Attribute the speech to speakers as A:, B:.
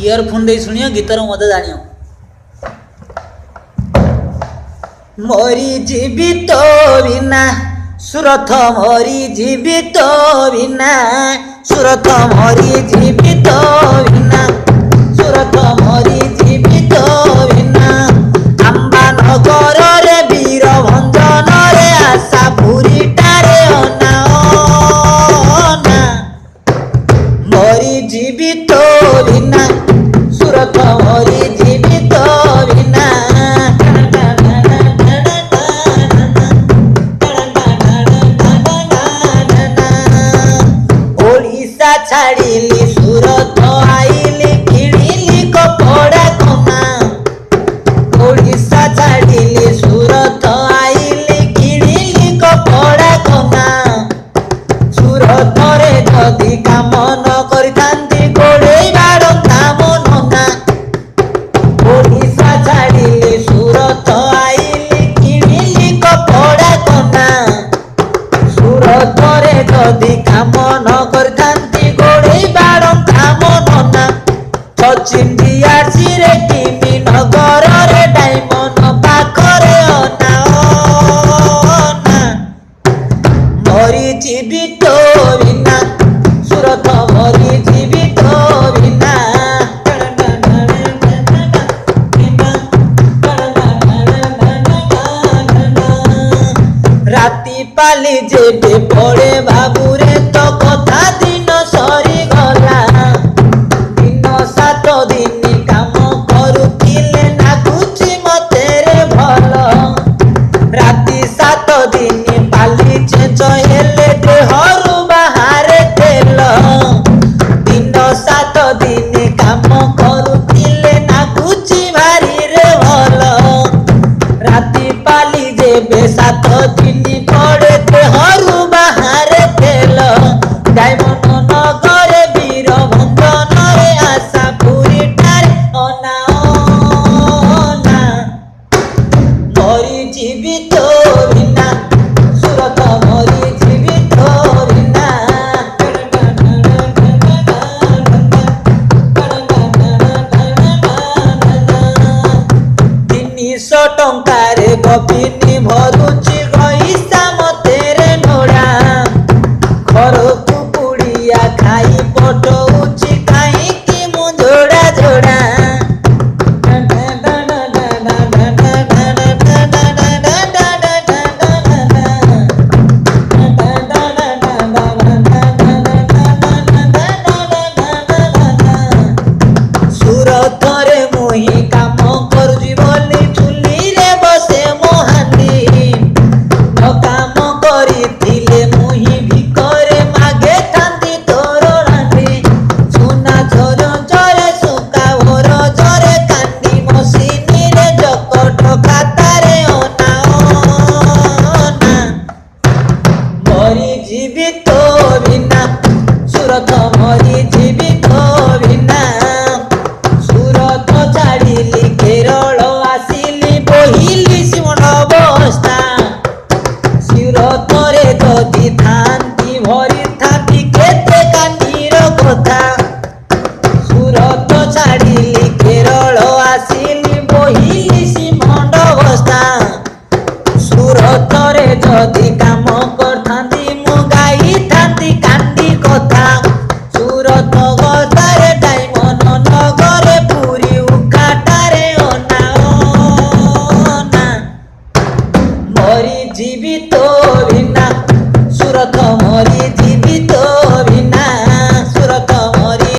A: Earphone दे शुणियो गीतर मजा जानियो। मरी जीवित बिना सुरथ मरी जीवित बिना सुरथ मरी जीवित बिना सुरथ मरी जीवित बिना आंबा नगर रे वीर भंजन रे आशा पुरीटारे अना अना मरी जीवित बिना सुरथ मरी जीवित बिना ओडिशा छाड़िली सुरत आइली किणिली कपड़ा कमा ओडिशा छाड़िली सुरत आइली किणिली कपड़ा कमा सुरत रे जदि काम न करितांती गोड़ेई बाड़ंता मनना ओडिशा छाड़िली सुरत आइली किणिली कपड़ा कमा सुरत रे जदि काम न करितांती गोड़ेई बाड़ंता मनना सचिन दियासी रे किमी नगर रे डायमंड पाखरे अना अना मरी जीवित बिना सुरथ मरी जीवित बिना राति पाली जेबे पड़े बाबूरे तो कथा दिन सरी गला दिन 7 दिन काम करुथिले नागुची मते रे भल राति 7 दिन पाली चेंज हेले देहरु बाहरे तेल दिन 7 दिन काम करुथिले नागुची भारी रे भल राति पाली जेबे 7 दिन पड़े देहरु बाहरे तेल डायमंड नगर वीर भंजन रे आशा पुरीटारे अना अना मरी जीवित बिना सुरथ मरी जीवित बिना 300 टंकारे गपिनी भरुची गईसा मते रे नोड़ा घरकू पुड़िया खाई पटौची काई कि मु जोड़ा जोड़ा सुरत रे मुही काम करुची बोली चुली रे बसे मोहांदी न काम करिथिले मुही भिकरे मागे थांदी तोर रांदी सुना झर झरे सुका भोर झरे कांदी मसिनी रे जकट खातारे अना अना मरी जीवित बिना सुरथ मरी जीवित बिना सुरत छाड़िली केरल आसिली बोहिली सिमन अवस्था सुरत रे जदि थांती भरी थांती केते कांडीर कथा सुरत छाड़िली केरल आसिली बोहिली सिमन अवस्था सुरत रे जदि काम करथांती मु गाई थांती कांडी कथा सुरत गतारे डायमंड नगरे पुरी उखाटारे अना अना मरी जीवित बिना सुरथ मरी जीवित